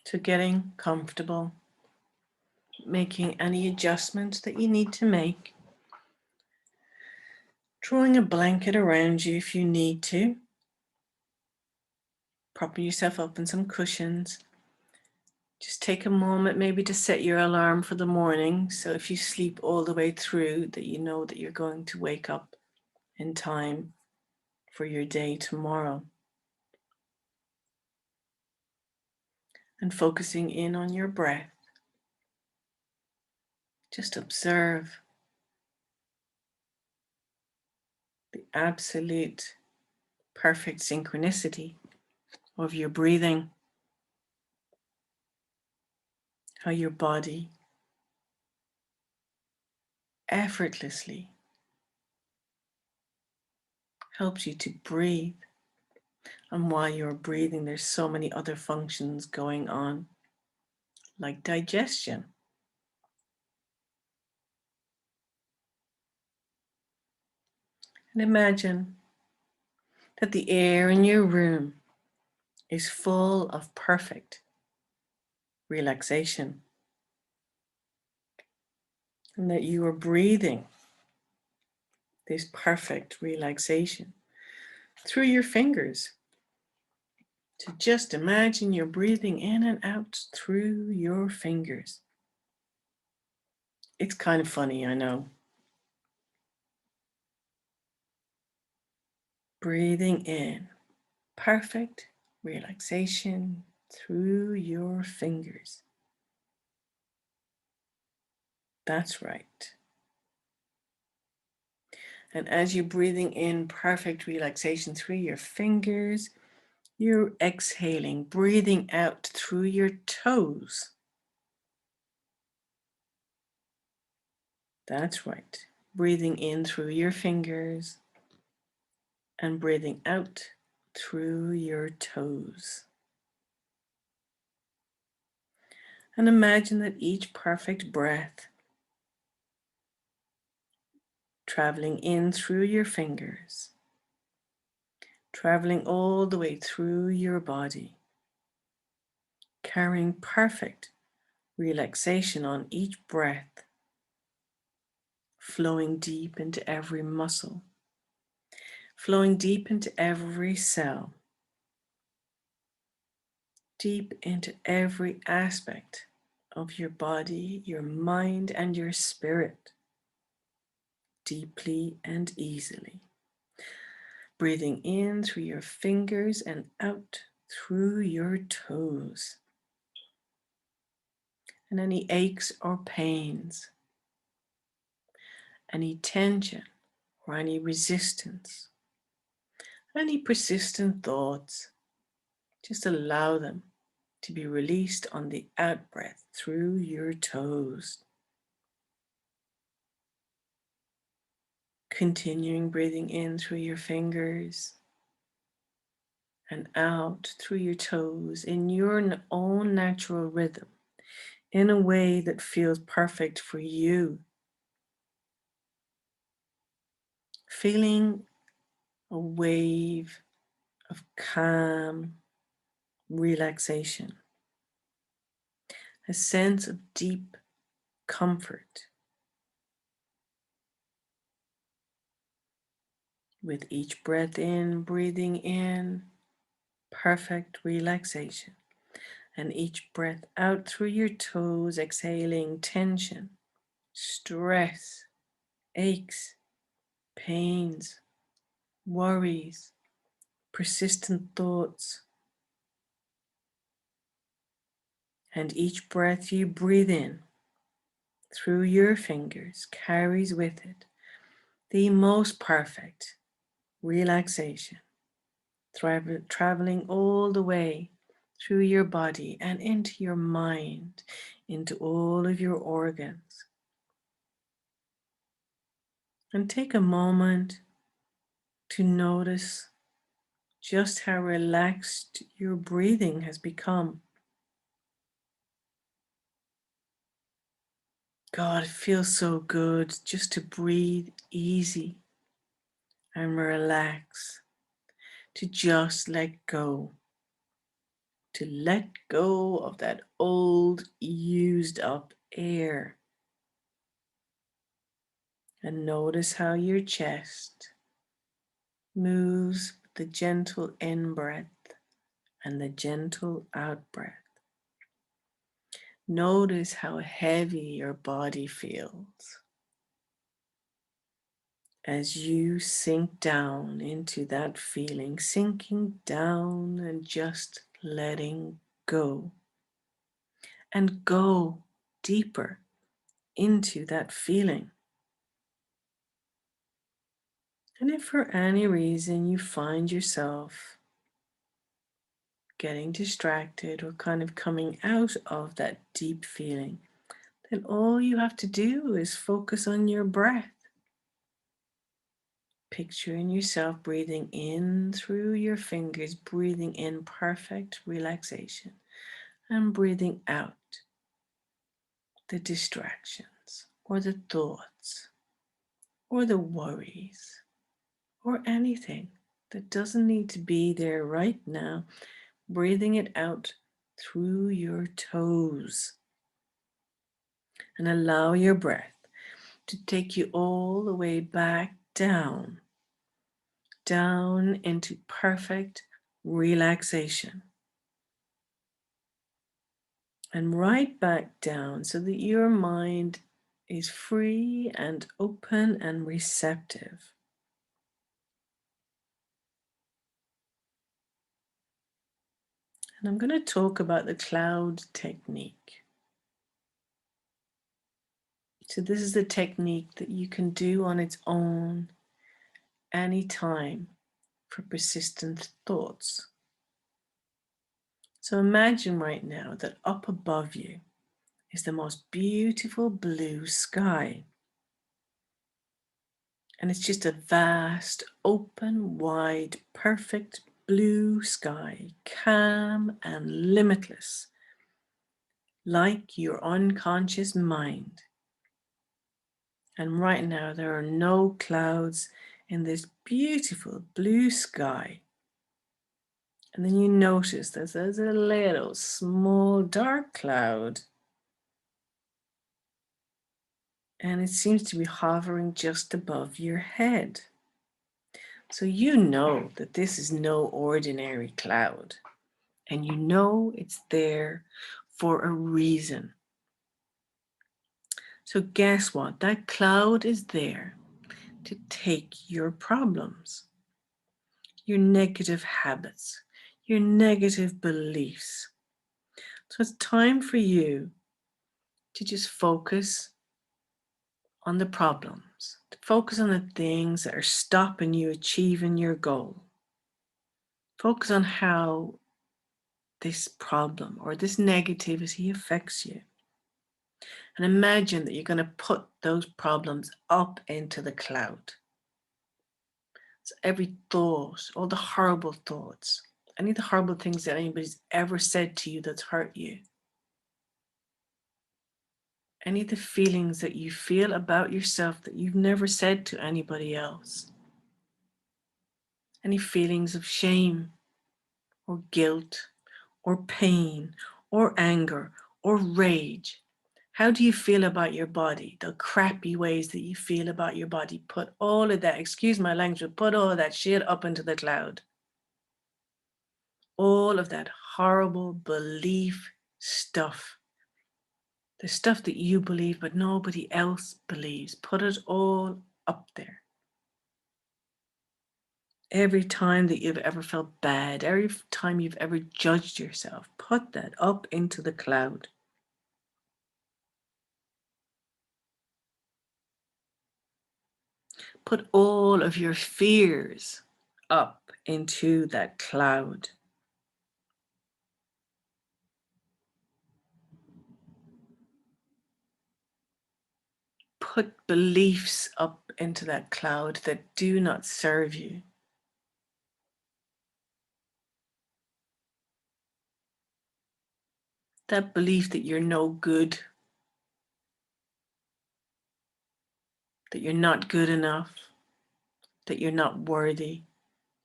to getting comfortable, making any adjustments that you need to make, drawing a blanket around you if you need to, propping yourself up in some cushions. Just take a moment maybe to set your alarm for the morning, so if you sleep all the way through, that you know that you're going to wake up in time for your day tomorrow. And focusing in on your breath, just observe the absolute perfect synchronicity of your breathing, how your body effortlessly helps you to breathe. And while you're breathing, there's so many other functions going on, like digestion. And imagine that the air in your room is full of perfect relaxation, and that you are breathing this perfect relaxation through your fingers. So just imagine you're breathing in and out through your fingers. It's kind of funny, I know. Breathing in, perfect relaxation through your fingers. That's right. And as you're breathing in perfect relaxation through your fingers, you're exhaling, breathing out through your toes. That's right. Breathing in through your fingers and breathing out through your toes. And imagine that each perfect breath traveling in through your fingers, traveling all the way through your body, carrying perfect relaxation on each breath, flowing deep into every muscle, flowing deep into every cell, deep into every aspect of your body, your mind, and your spirit, deeply and easily. Breathing in through your fingers and out through your toes. And any aches or pains, any tension or any resistance, any persistent thoughts, just allow them to be released on the out breath through your toes. Continuing breathing in through your fingers and out through your toes in your own natural rhythm, in a way that feels perfect for you. Feeling a wave of calm relaxation, a sense of deep comfort with each breath in, breathing in perfect relaxation, and each breath out through your toes, exhaling tension, stress, aches, pains, worries, persistent thoughts. And each breath you breathe in through your fingers carries with it the most perfect relaxation, traveling all the way through your body and into your mind, into all of your organs. And take a moment to notice just how relaxed your breathing has become. God, it feels so good just to breathe easy and relax, to just let go. to let go of that old, used up air. And notice how your chest moves with the gentle in-breath and the gentle out-breath. Notice how heavy your body feels as you sink down into that feeling, sinking down and just letting go. And go deeper into that feeling. And if for any reason you find yourself getting distracted or kind of coming out of that deep feeling, then all you have to do is focus on your breath. Picturing yourself breathing in through your fingers, breathing in perfect relaxation, and breathing out the distractions or the thoughts or the worries or anything that doesn't need to be there right now, breathing it out through your toes. And allow your breath to take you all the way back down into perfect relaxation. And right back down so that your mind is free and open and receptive. And I'm going to talk about the cloud technique. So this is a technique that you can do on its own anytime for persistent thoughts. So imagine right now that up above you is the most beautiful blue sky. And it's just a vast, open, wide, perfect blue sky, calm and limitless, like your unconscious mind. And right now, there are no clouds in this beautiful blue sky. And then you notice that there's a little small dark cloud. And it seems to be hovering just above your head. So you know that this is no ordinary cloud. And you know it's there for a reason. So guess what? That cloud is there to take your problems, your negative habits, your negative beliefs. So it's time for you to just focus on the problems, to focus on the things that are stopping you achieving your goal. Focus on how this problem or this negativity affects you. And imagine that you're going to put those problems up into the cloud. So every thought, all the horrible thoughts, any of the horrible things that anybody's ever said to you that's hurt you, any of the feelings that you feel about yourself that you've never said to anybody else, any feelings of shame or guilt or pain or anger or rage. How do you feel about your body? The crappy ways that you feel about your body. Put all of that, excuse my language, but put all of that shit up into the cloud. All of that horrible belief stuff. The stuff that you believe but nobody else believes. Put it all up there. Every time that you've ever felt bad, every time you've ever judged yourself, put that up into the cloud. Put all of your fears up into that cloud. Put beliefs up into that cloud that do not serve you. That belief that you're no good, that you're not good enough, that you're not worthy,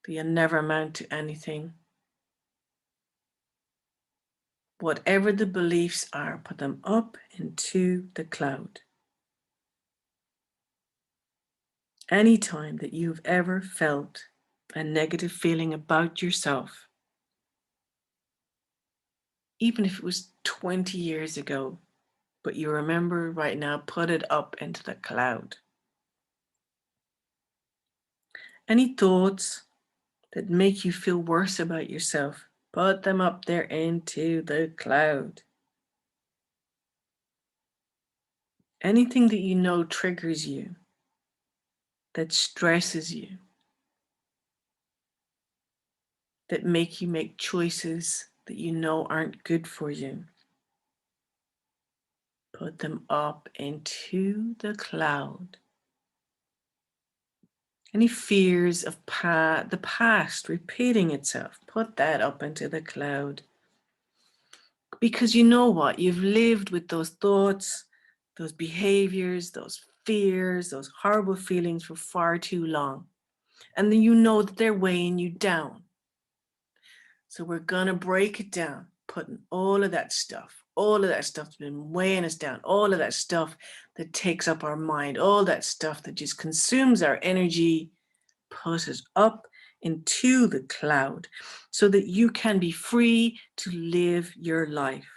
that you'll never amount to anything. Whatever the beliefs are, put them up into the cloud. Anytime that you've ever felt a negative feeling about yourself, even if it was 20 years ago, but you remember right now, put it up into the cloud. Any thoughts that make you feel worse about yourself, put them up there into the cloud. Anything that you know triggers you, that stresses you, that make you make choices that you know aren't good for you, put them up into the cloud. Any fears of the past repeating itself, put that up into the cloud. Because you know what? You've lived with those thoughts, those behaviors, those fears, those horrible feelings for far too long. And then you know that they're weighing you down. So we're going to break it down, putting all of that stuff that's been weighing us down, all of that stuff that takes up our mind, all that stuff that just consumes our energy, put it up into the cloud so that you can be free to live your life.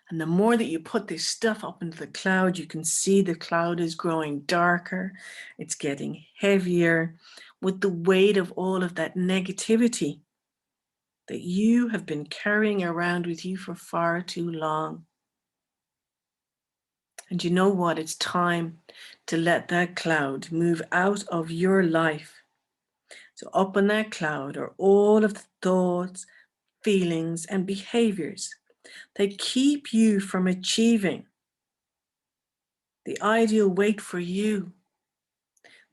And the more that you put this stuff up into the cloud, you can see the cloud is growing darker. It's getting heavier with the weight of all of that negativity that you have been carrying around with you for far too long. And you know what? It's time to let that cloud move out of your life. So up in that cloud are all of the thoughts, feelings, and behaviors that keep you from achieving the ideal weight for you,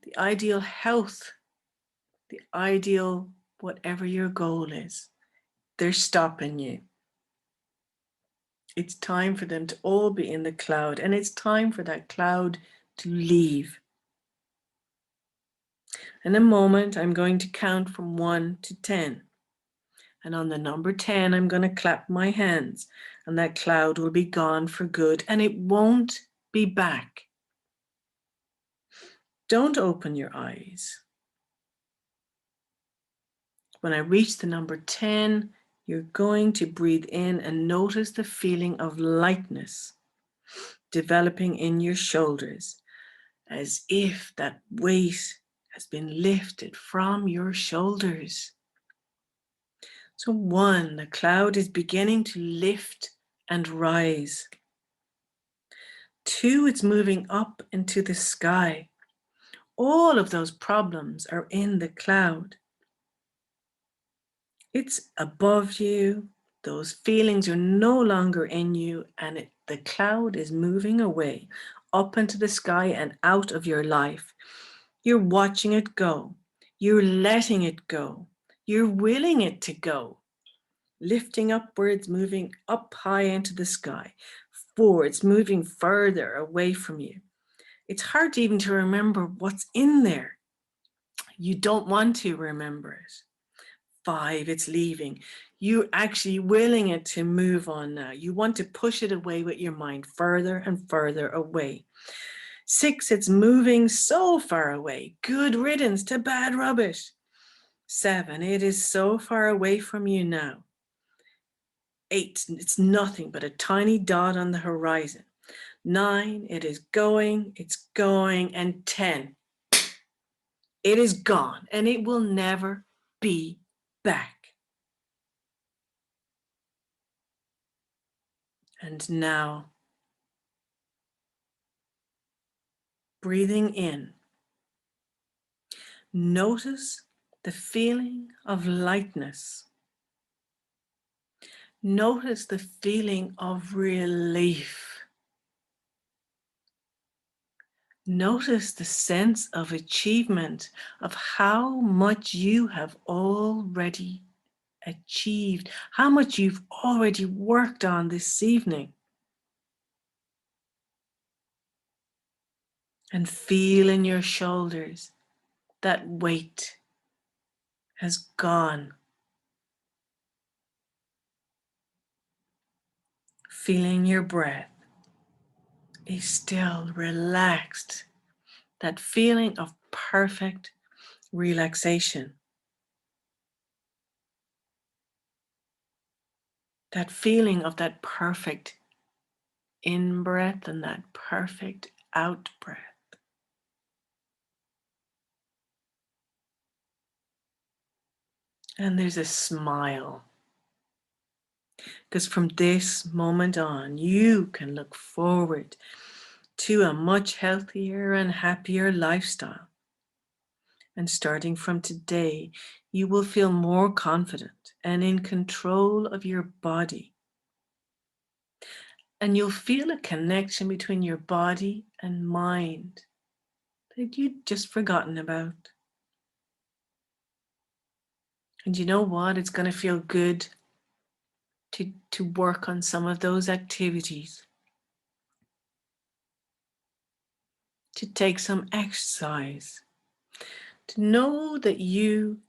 the ideal health, the ideal whatever your goal is. They're stopping you. It's time for them to all be in the cloud, and it's time for that cloud to leave. In a moment, I'm going to count from 1 to 10. And on the number 10, I'm going to clap my hands, and that cloud will be gone for good, and it won't be back. Don't open your eyes. When I reach the number 10, you're going to breathe in and notice the feeling of lightness developing in your shoulders, as if that weight has been lifted from your shoulders. So 1, the cloud is beginning to lift and rise. 2, it's moving up into the sky. All of those problems are in the cloud. It's above you. Those feelings are no longer in you, and the cloud is moving away up into the sky and out of your life. You're watching it go. You're letting it go. You're willing it to go. Lifting upwards, moving up high into the sky. 4, it's moving further away from you. It's hard even to remember what's in there. You don't want to remember it. 5, it's leaving. You're actually willing it to move on now. You want to push it away with your mind further and further away. 6, it's moving so far away. Good riddance to bad rubbish. 7, it is so far away from you now. 8, it's nothing but a tiny dot on the horizon. 9, it is going, it's going. And 10, it is gone, and it will never be back. And now, breathing in, notice the feeling of lightness. Notice the feeling of relief. Notice the sense of achievement of how much you have already achieved, how much you've already worked on this evening. And feel in your shoulders that weight has gone. feeling your breath is still relaxed. That feeling of perfect relaxation. That feeling of that perfect in-breath and that perfect out-breath. And there's a smile. Because from this moment on, you can look forward to a much healthier and happier lifestyle. And starting from today, you will feel more confident and in control of your body. And you'll feel a connection between your body and mind that you'd just forgotten about. And you know what? It's going to feel good to work on some of those activities, to take some exercise, to know that you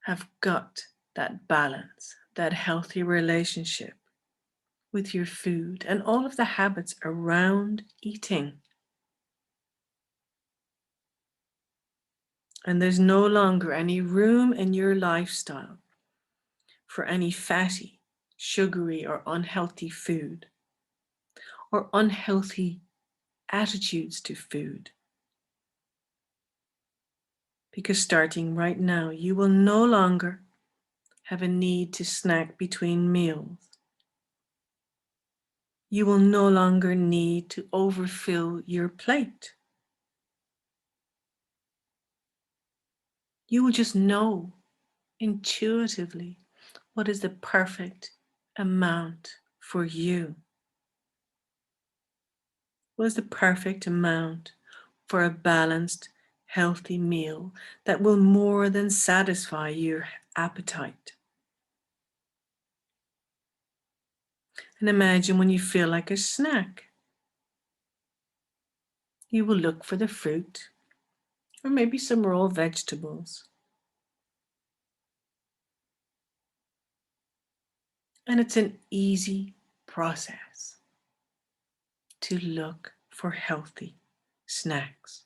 have got that balance, that healthy relationship with your food and all of the habits around eating. And there's no longer any room in your lifestyle for any fatty, sugary, or unhealthy food, or unhealthy attitudes to food. Because starting right now, you will no longer have a need to snack between meals. You will no longer need to overfill your plate. You will just know intuitively what is the perfect amount for you. What is the perfect amount for a balanced, healthy meal that will more than satisfy your appetite? And imagine when you feel like a snack, you will look for the fruit or maybe some raw vegetables. And it's an easy process to look for healthy snacks.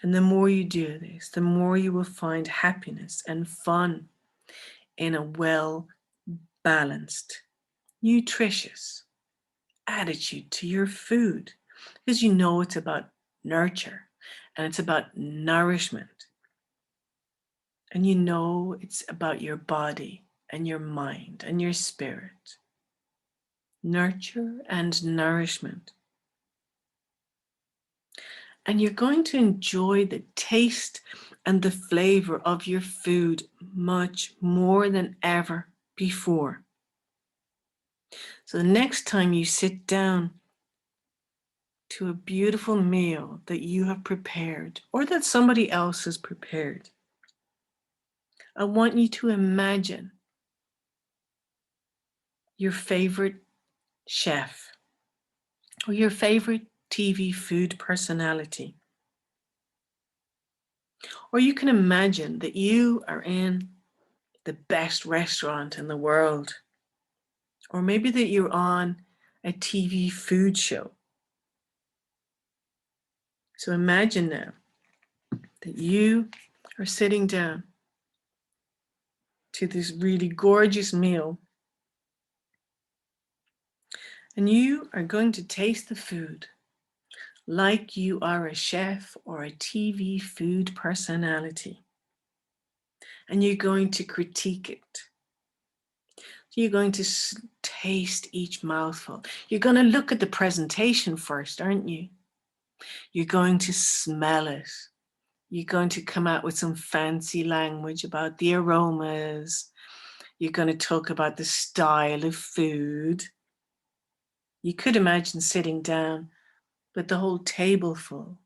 And the more you do this, the more you will find happiness and fun in a well-balanced, nutritious attitude to your food. Because you know it's about nurture and it's about nourishment. And you know it's about your body and your mind and your spirit. Nurture and nourishment. And you're going to enjoy the taste and the flavor of your food much more than ever before. So the next time you sit down to a beautiful meal that you have prepared or that somebody else has prepared, I want you to imagine your favorite chef or your favorite TV food personality. Or you can imagine that you are in the best restaurant in the world. Or maybe that you're on a TV food show. So imagine now that you are sitting down to this really gorgeous meal and you are going to taste the food like you are a chef or a TV food personality. And you're going to critique it. You're going to taste each mouthful. You're going to look at the presentation first, aren't you? You're going to smell it. You're going to come out with some fancy language about the aromas. You're going to talk about the style of food. You could imagine sitting down with the whole table full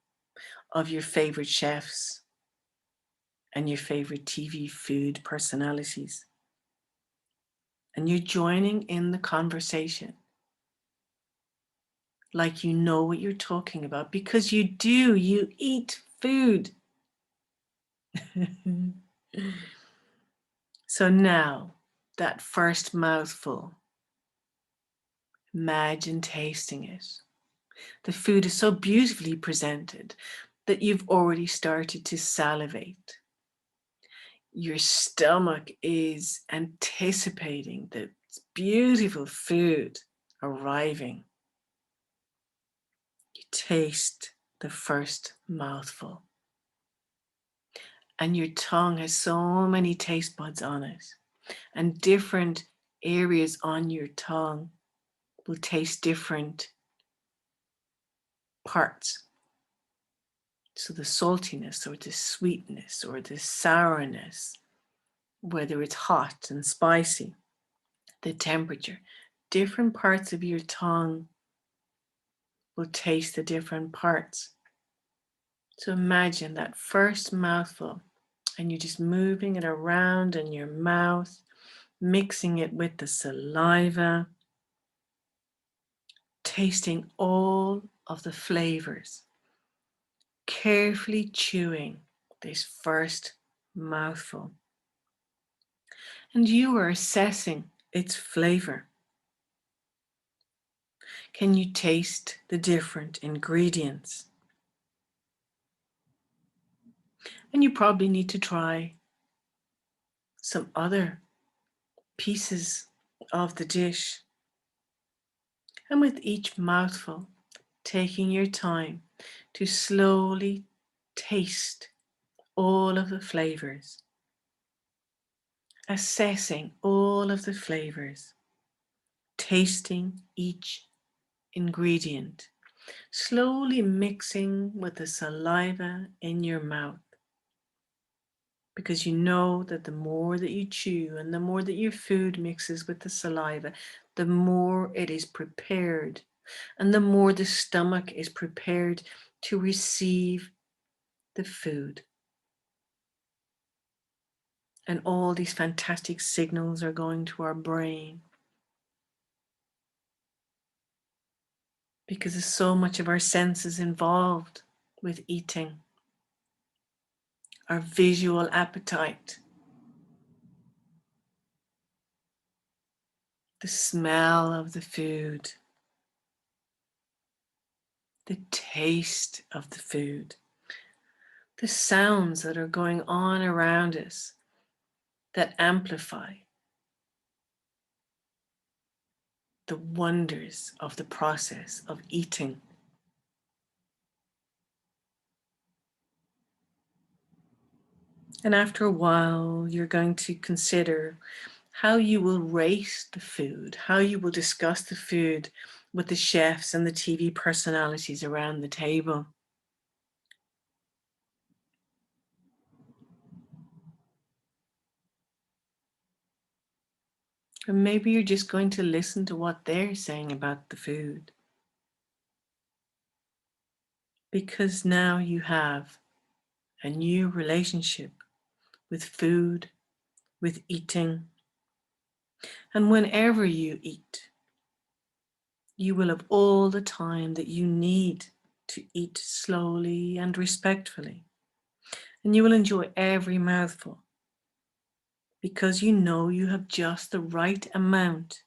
of your favorite chefs and your favorite TV food personalities. And you're joining in the conversation like you know what you're talking about because you do, you eat food. So now that first mouthful. Imagine tasting it. The food is so beautifully presented that you've already started to salivate. Your stomach is anticipating the beautiful food arriving. You taste the first mouthful. And your tongue has so many taste buds on it. And different areas on your tongue will taste different parts. So the saltiness or the sweetness or the sourness, whether it's hot and spicy, the temperature, different parts of your tongue will taste the different parts. So imagine that first mouthful and you're just moving it around in your mouth, mixing it with the saliva, tasting all of the flavors, carefully chewing this first mouthful. And you are assessing its flavor. Can you taste the different ingredients? And you probably need to try some other pieces of the dish. And with each mouthful, taking your time to slowly taste all of the flavors, assessing all of the flavors, tasting each ingredient, slowly mixing with the saliva in your mouth. Because you know that the more that you chew and the more that your food mixes with the saliva, the more it is prepared and the more the stomach is prepared to receive the food. And all these fantastic signals are going to our brain. Because there's so much of our senses involved with eating. Our visual appetite, the smell of the food, the taste of the food, the sounds that are going on around us that amplify the wonders of the process of eating. And after a while, you're going to consider how you will rate the food, how you will discuss the food with the chefs and the TV personalities around the table. And maybe you're just going to listen to what they're saying about the food. Because now you have a new relationship with food, with eating. And whenever you eat, you will have all the time that you need to eat slowly and respectfully. And you will enjoy every mouthful because you know you have just the right amount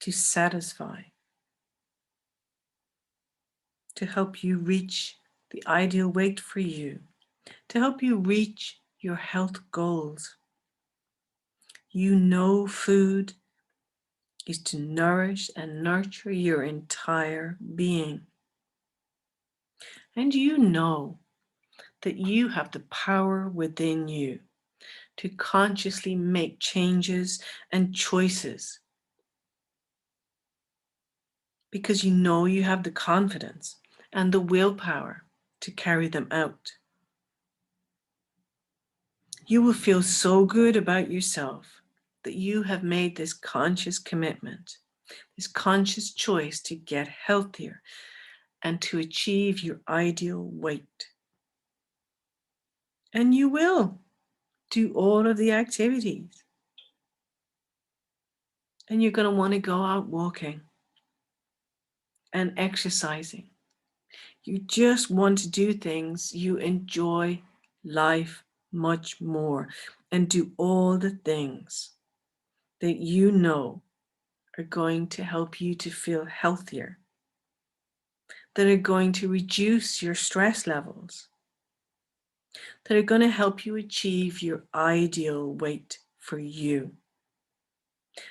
to satisfy, to help you reach the ideal weight for you, to help you reach your health goals. You know food is to nourish and nurture your entire being. And you know that you have the power within you to consciously make changes and choices because you know you have the confidence and the willpower to carry them out. You will feel so good about yourself that you have made this conscious commitment, this conscious choice to get healthier and to achieve your ideal weight. And you will do all of the activities. And you're going to want to go out walking and exercising. You just want to do things you enjoy life much more and do all the things that you know are going to help you to feel healthier, that are going to reduce your stress levels, that are going to help you achieve your ideal weight for you.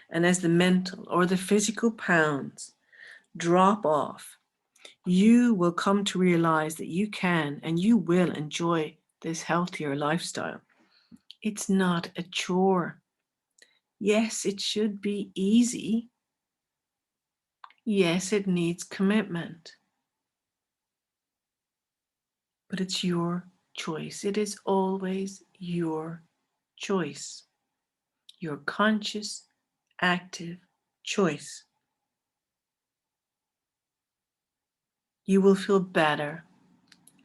And as the mental or the physical pounds drop off, you will come to realize that you can and you will enjoy this healthier lifestyle. It's not a chore. Yes, it should be easy. Yes, it needs commitment. But it's your choice. It is always your choice. Your conscious, active choice. You will feel better,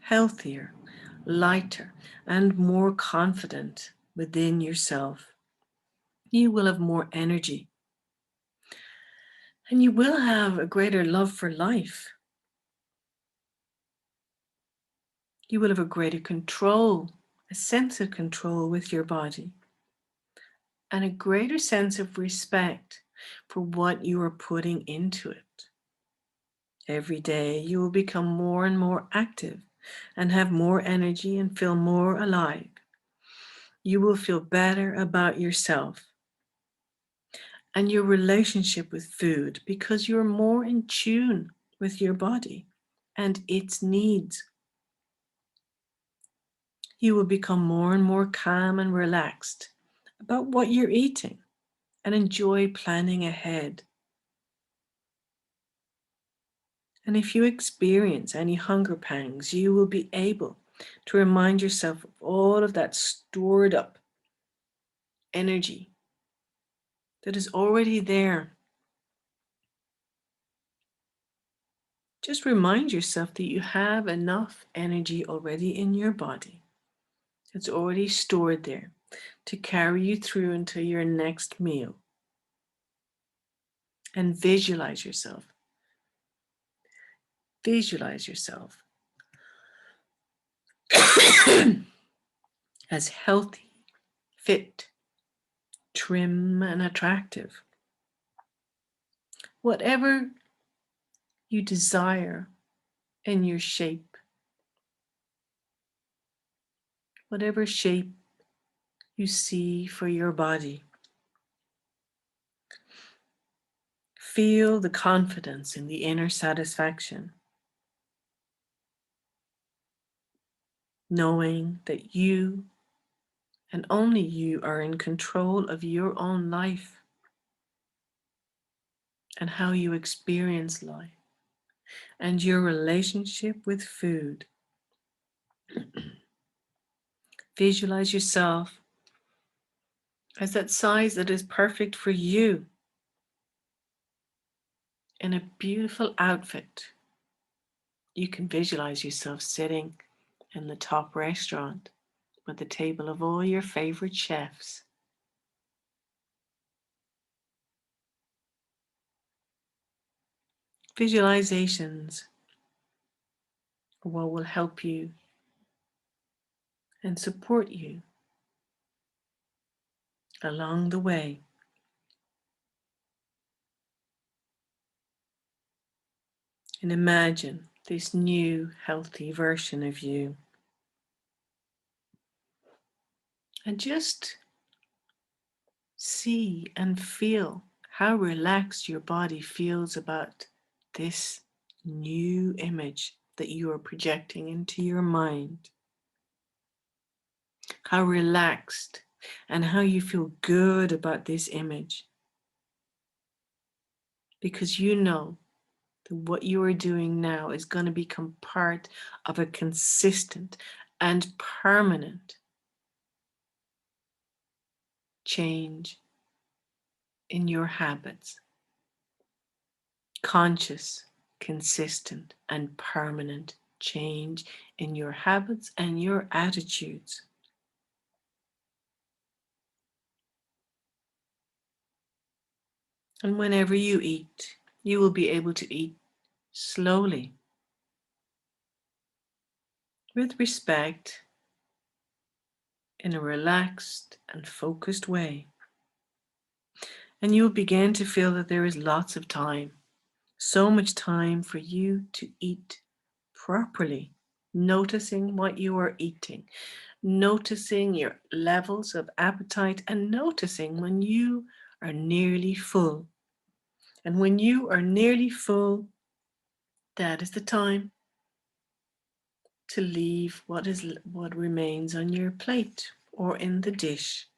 healthier, lighter, and more confident within yourself. You will have more energy. And you will have a greater love for life. You will have a greater control, a sense of control with your body, and a greater sense of respect for what you are putting into it. Every day you will become more and more active and have more energy and feel more alive. You will feel better about yourself and your relationship with food because you're more in tune with your body and its needs. You will become more and more calm and relaxed about what you're eating and enjoy planning ahead. And if you experience any hunger pangs, you will be able to remind yourself of all of that stored up energy that is already there. Just remind yourself that you have enough energy already in your body. It's already stored there to carry you through until your next meal. And visualize yourself. Visualize yourself as healthy, fit, trim, and attractive. Whatever you desire in your shape, whatever shape you see for your body. Feel the confidence in the inner satisfaction, knowing that you and only you are in control of your own life and how you experience life and your relationship with food. Visualize yourself as that size that is perfect for you in a beautiful outfit. You can visualize yourself sitting in the top restaurant with a table of all your favorite chefs. Visualizations are what will help you and support you along the way. And imagine this new healthy version of you. And just see and feel how relaxed your body feels about this new image that you are projecting into your mind. How relaxed and how you feel good about this image. Because you know that what you are doing now is going to become part of a consistent and permanent change in your habits. Conscious, consistent, and permanent change in your habits and your attitudes. And whenever you eat, you will be able to eat slowly, with respect, in a relaxed and focused way. And you'll begin to feel that there is lots of time, so much time for you to eat properly, noticing what you are eating, noticing your levels of appetite, and noticing when you are nearly full. And when you are nearly full, that is the time to leave what remains on your plate or in the dish.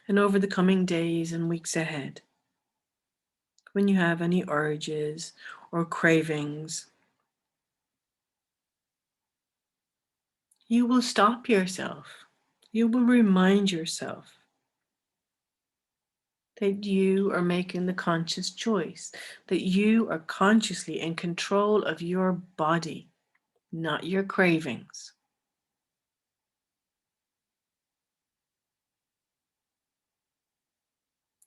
And over the coming days and weeks ahead, when you have any urges or cravings, you will stop yourself. You will remind yourself that you are making the conscious choice, that you are consciously in control of your body, not your cravings.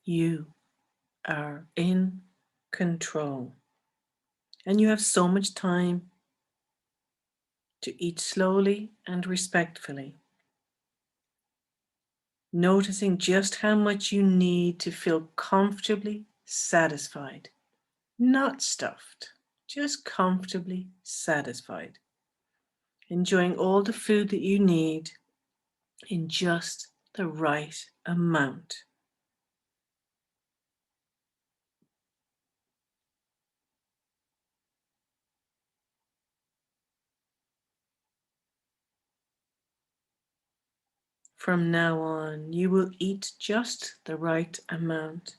You are in control. And you have so much time to eat slowly and respectfully, noticing just how much you need to feel comfortably satisfied, not stuffed, just comfortably satisfied, enjoying all the food that you need in just the right amount. From now on, you will eat just the right amount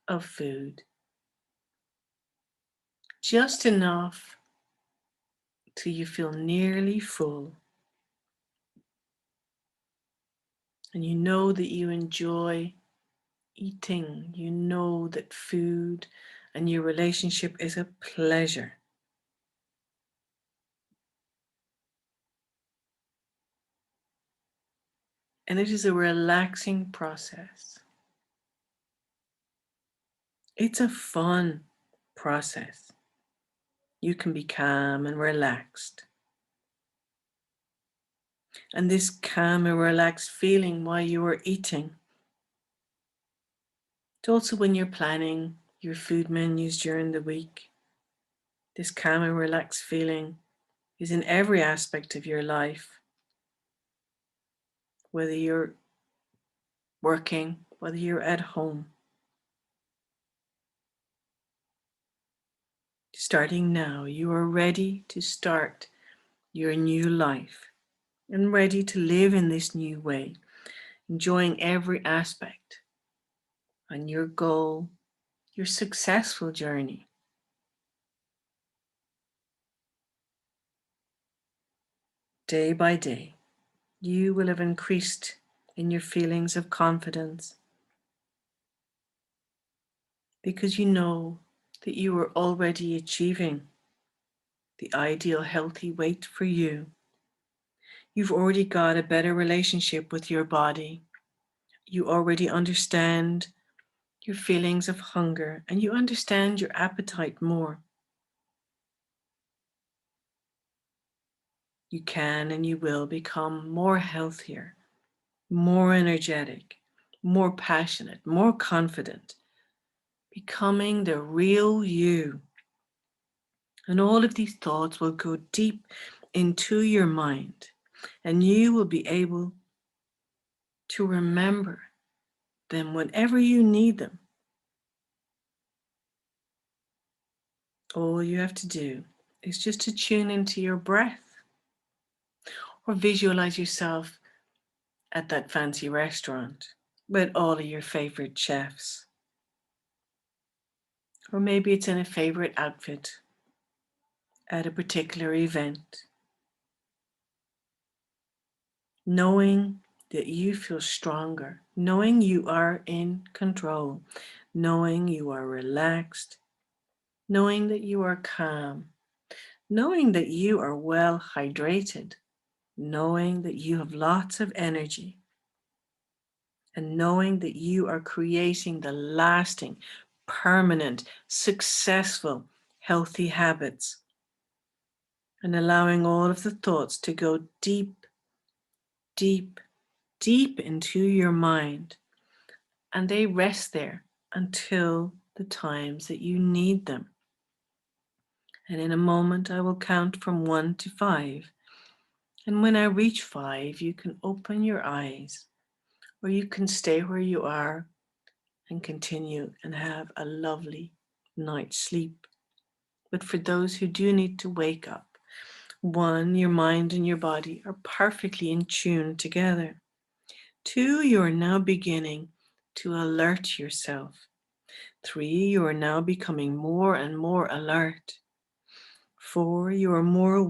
of food, just enough till you feel nearly full. And you know that you enjoy eating. You know that food and your relationship is a pleasure. And it is a relaxing process. It's a fun process. You can be calm and relaxed. And this calm and relaxed feeling while you are eating, it's also when you're planning your food menus during the week. This calm and relaxed feeling is in every aspect of your life, whether you're working, whether you're at home. Starting now, you are ready to start your new life and ready to live in this new way, enjoying every aspect on your goal, your successful journey. Day by day, you will have increased in your feelings of confidence because you know that you are already achieving the ideal healthy weight for you. You've already got a better relationship with your body. You already understand your feelings of hunger and you understand your appetite more. You can and you will become more healthier, more energetic, more passionate, more confident, becoming the real you. And all of these thoughts will go deep into your mind, and you will be able to remember them whenever you need them. All you have to do is just to tune into your breath or visualize yourself at that fancy restaurant with all of your favorite chefs. Or maybe it's in a favorite outfit at a particular event. Knowing that you feel stronger, knowing you are in control, knowing you are relaxed, knowing that you are calm, knowing that you are well hydrated, knowing that you have lots of energy, and knowing that you are creating the lasting, permanent, successful, healthy habits, and allowing all of the thoughts to go deep, deep, deep into your mind, and they rest there until the times that you need them. And in a moment, I will count from 1 to 5. And when I reach 5, you can open your eyes, or you can stay where you are and continue and have a lovely night's sleep. But for those who do need to wake up, 1, your mind and your body are perfectly in tune together. 2, you are now beginning to alert yourself. 3, you are now becoming more and more alert. 4, you are more